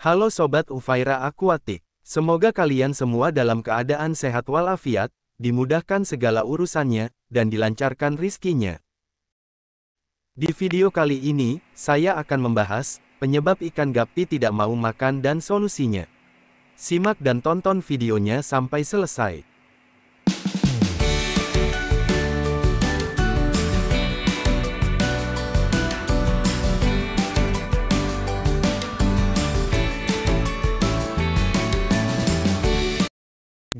Halo Sobat Ufaira Aquatic, semoga kalian semua dalam keadaan sehat walafiat, dimudahkan segala urusannya, dan dilancarkan rizkinya. Di video kali ini, saya akan membahas penyebab ikan gapi tidak mau makan dan solusinya. Simak dan tonton videonya sampai selesai.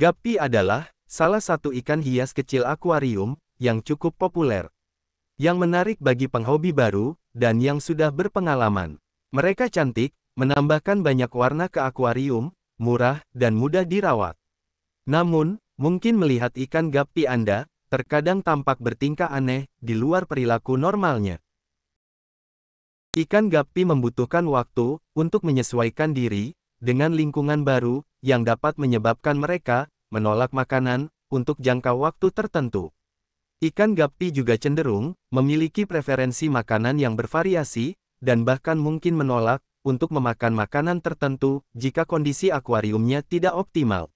Gapi adalah salah satu ikan hias kecil akuarium yang cukup populer, yang menarik bagi penghobi baru dan yang sudah berpengalaman. Mereka cantik, menambahkan banyak warna ke akuarium, murah dan mudah dirawat. Namun, mungkin melihat ikan gapi Anda terkadang tampak bertingkah aneh di luar perilaku normalnya. Ikan gapi membutuhkan waktu untuk menyesuaikan diri dengan lingkungan baru yang dapat menyebabkan mereka menolak makanan untuk jangka waktu tertentu. Ikan gapi juga cenderung memiliki preferensi makanan yang bervariasi dan bahkan mungkin menolak untuk memakan makanan tertentu jika kondisi akuariumnya tidak optimal.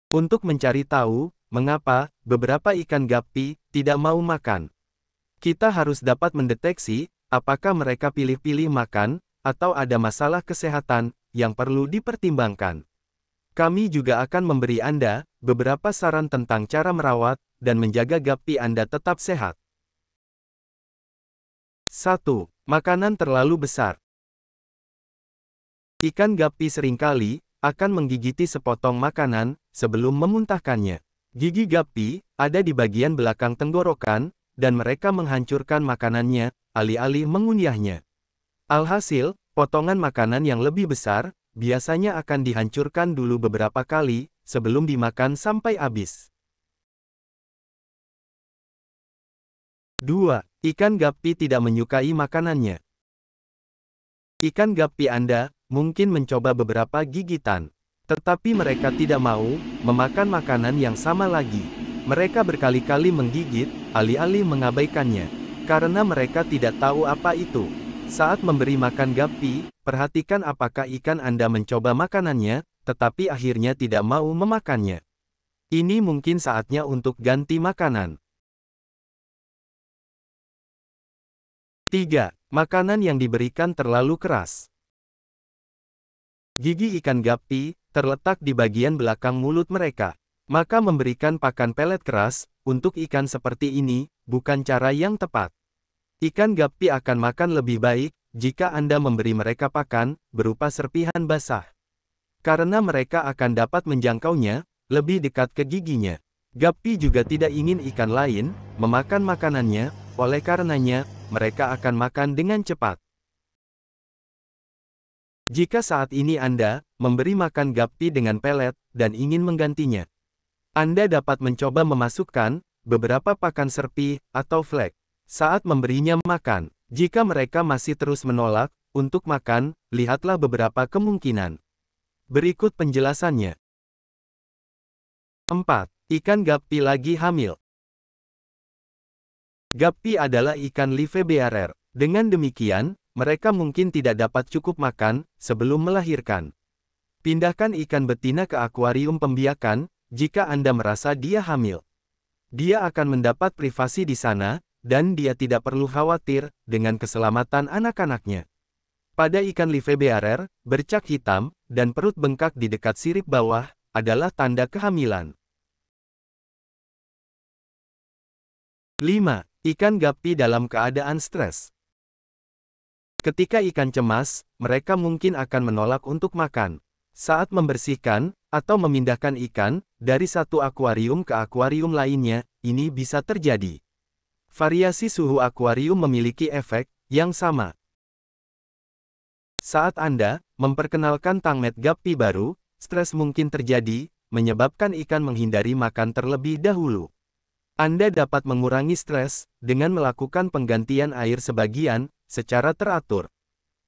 Untuk mencari tahu mengapa beberapa ikan gapi tidak mau makan, kita harus dapat mendeteksi apakah mereka pilih-pilih makan atau ada masalah kesehatan yang perlu dipertimbangkan. Kami juga akan memberi Anda beberapa saran tentang cara merawat dan menjaga gapi Anda tetap sehat. 1. Makanan terlalu besar. Ikan gapi seringkali akan menggigiti sepotong makanan sebelum memuntahkannya. Gigi gapi ada di bagian belakang tenggorokan, dan mereka menghancurkan makanannya alih-alih mengunyahnya. Alhasil, potongan makanan yang lebih besar biasanya akan dihancurkan dulu beberapa kali sebelum dimakan sampai habis. 2. Ikan gapi tidak menyukai makanannya. Ikan gapi Anda mungkin mencoba beberapa gigitan, tetapi mereka tidak mau memakan makanan yang sama lagi. Mereka berkali-kali menggigit, alih-alih mengabaikannya, karena mereka tidak tahu apa itu. Saat memberi makan gapi, perhatikan apakah ikan Anda mencoba makanannya, tetapi akhirnya tidak mau memakannya. Ini mungkin saatnya untuk ganti makanan. 3. Makanan yang diberikan terlalu keras. Gigi ikan gapi terletak di bagian belakang mulut mereka. Maka memberikan pakan pelet keras untuk ikan seperti ini bukan cara yang tepat. Ikan gapi akan makan lebih baik jika Anda memberi mereka pakan berupa serpihan basah. Karena mereka akan dapat menjangkaunya lebih dekat ke giginya. Gapi juga tidak ingin ikan lain memakan makanannya, oleh karenanya mereka akan makan dengan cepat. Jika saat ini Anda memberi makan gapi dengan pelet dan ingin menggantinya, Anda dapat mencoba memasukkan beberapa pakan serpi atau flek saat memberinya makan. Jika mereka masih terus menolak untuk makan, lihatlah beberapa kemungkinan. Berikut penjelasannya. 4. Ikan gapi lagi hamil. Gapi adalah ikan livebearer. Dengan demikian, mereka mungkin tidak dapat cukup makan sebelum melahirkan. Pindahkan ikan betina ke akuarium pembiakan jika Anda merasa dia hamil. Dia akan mendapat privasi di sana, dan dia tidak perlu khawatir dengan keselamatan anak-anaknya. Pada ikan livebearer, bercak hitam dan perut bengkak di dekat sirip bawah adalah tanda kehamilan. 5. Ikan gapi dalam keadaan stres. Ketika ikan cemas, mereka mungkin akan menolak untuk makan. Saat membersihkan atau memindahkan ikan dari satu akuarium ke akuarium lainnya, ini bisa terjadi. Variasi suhu akuarium memiliki efek yang sama. Saat Anda memperkenalkan tangmet gapi baru, stres mungkin terjadi, menyebabkan ikan menghindari makan terlebih dahulu. Anda dapat mengurangi stres dengan melakukan penggantian air sebagian secara teratur,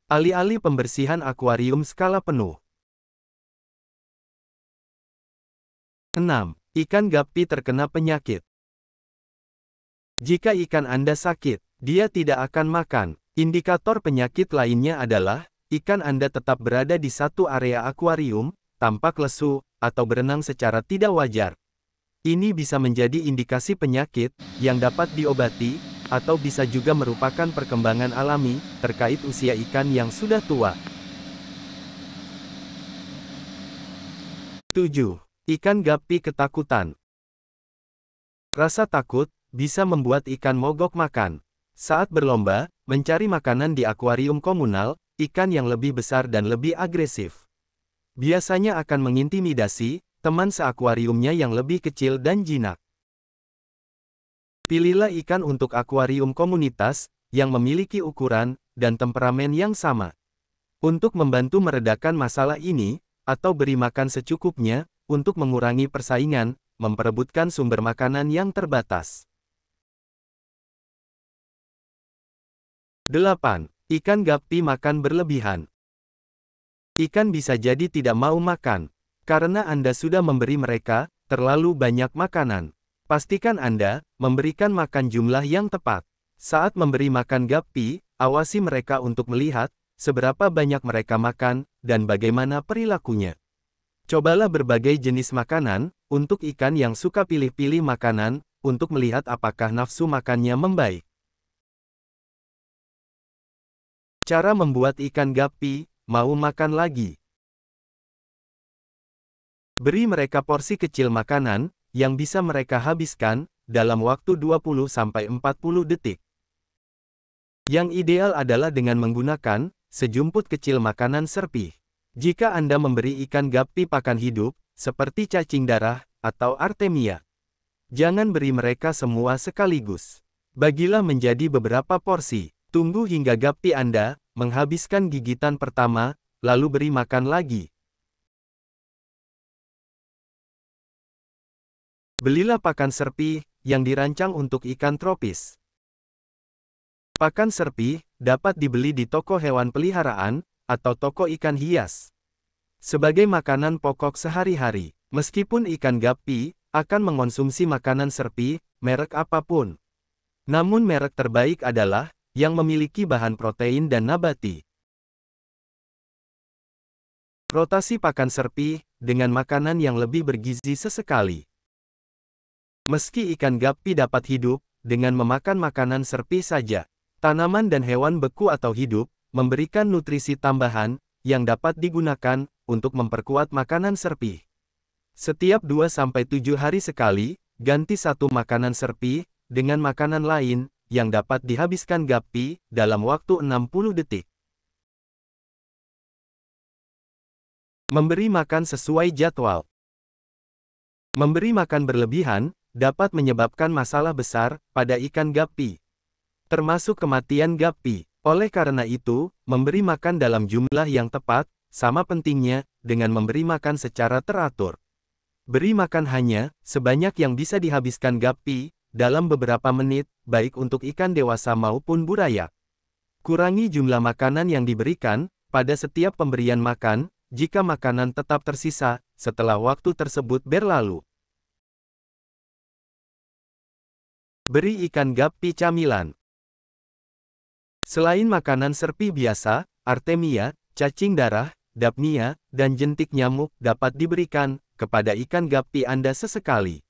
alih-alih pembersihan akuarium skala penuh. 6. Ikan gapi terkena penyakit. Jika ikan Anda sakit, dia tidak akan makan. Indikator penyakit lainnya adalah ikan Anda tetap berada di satu area akuarium, tampak lesu, atau berenang secara tidak wajar. Ini bisa menjadi indikasi penyakit yang dapat diobati, atau bisa juga merupakan perkembangan alami terkait usia ikan yang sudah tua. 7. Ikan guppy ketakutan. Rasa takut bisa membuat ikan mogok makan. Saat berlomba mencari makanan di akuarium komunal, ikan yang lebih besar dan lebih agresif biasanya akan mengintimidasi teman seakuariumnya yang lebih kecil dan jinak. Pilihlah ikan untuk akuarium komunitas yang memiliki ukuran dan temperamen yang sama. Untuk membantu meredakan masalah ini, atau beri makan secukupnya, untuk mengurangi persaingan, memperebutkan sumber makanan yang terbatas. 8. Ikan guppy makan berlebihan. Ikan bisa jadi tidak mau makan, karena Anda sudah memberi mereka terlalu banyak makanan. Pastikan Anda memberikan makan jumlah yang tepat. Saat memberi makan guppy, awasi mereka untuk melihat seberapa banyak mereka makan dan bagaimana perilakunya. Cobalah berbagai jenis makanan untuk ikan yang suka pilih-pilih makanan untuk melihat apakah nafsu makannya membaik. Cara membuat ikan guppy mau makan lagi. Beri mereka porsi kecil makanan yang bisa mereka habiskan dalam waktu 20-40 detik. Yang ideal adalah dengan menggunakan sejumput kecil makanan serpih. Jika Anda memberi ikan guppy pakan hidup, seperti cacing darah atau artemia, jangan beri mereka semua sekaligus. Bagilah menjadi beberapa porsi. Tunggu hingga guppy Anda menghabiskan gigitan pertama, lalu beri makan lagi. Belilah pakan serpih yang dirancang untuk ikan tropis. Pakan serpih dapat dibeli di toko hewan peliharaan atau toko ikan hias sebagai makanan pokok sehari-hari. Meskipun ikan guppy akan mengonsumsi makanan serpih merek apapun, namun merek terbaik adalah yang memiliki bahan protein dan nabati. Rotasi pakan serpih dengan makanan yang lebih bergizi sesekali. Meski ikan guppy dapat hidup dengan memakan makanan serpih saja, tanaman dan hewan beku atau hidup memberikan nutrisi tambahan yang dapat digunakan untuk memperkuat makanan serpih. Setiap 2-7 hari sekali, ganti satu makanan serpih dengan makanan lain yang dapat dihabiskan guppy dalam waktu 60 detik. Memberi makan sesuai jadwal. Memberi makan berlebihan dapat menyebabkan masalah besar pada ikan guppy, termasuk kematian guppy. Oleh karena itu, memberi makan dalam jumlah yang tepat sama pentingnya dengan memberi makan secara teratur. Beri makan hanya sebanyak yang bisa dihabiskan guppy dalam beberapa menit, baik untuk ikan dewasa maupun burayak. Kurangi jumlah makanan yang diberikan pada setiap pemberian makan jika makanan tetap tersisa setelah waktu tersebut berlalu. Beri ikan guppy camilan. Selain makanan serpih biasa, artemia, cacing darah, dapnia, dan jentik nyamuk dapat diberikan kepada ikan guppy Anda sesekali.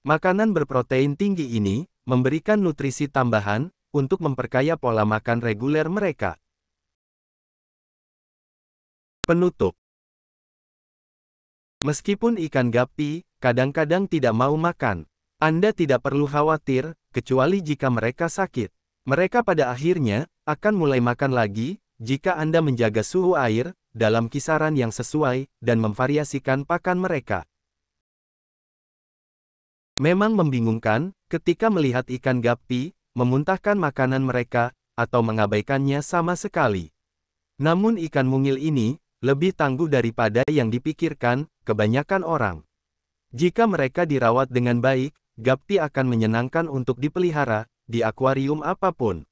Makanan berprotein tinggi ini memberikan nutrisi tambahan untuk memperkaya pola makan reguler mereka. Penutup. Meskipun ikan guppy kadang-kadang tidak mau makan, Anda tidak perlu khawatir, kecuali jika mereka sakit. Mereka pada akhirnya akan mulai makan lagi jika Anda menjaga suhu air dalam kisaran yang sesuai dan memvariasikan pakan mereka. Memang membingungkan ketika melihat ikan guppy memuntahkan makanan mereka atau mengabaikannya sama sekali. Namun ikan mungil ini lebih tangguh daripada yang dipikirkan kebanyakan orang. Jika mereka dirawat dengan baik, guppy akan menyenangkan untuk dipelihara di akuarium apapun.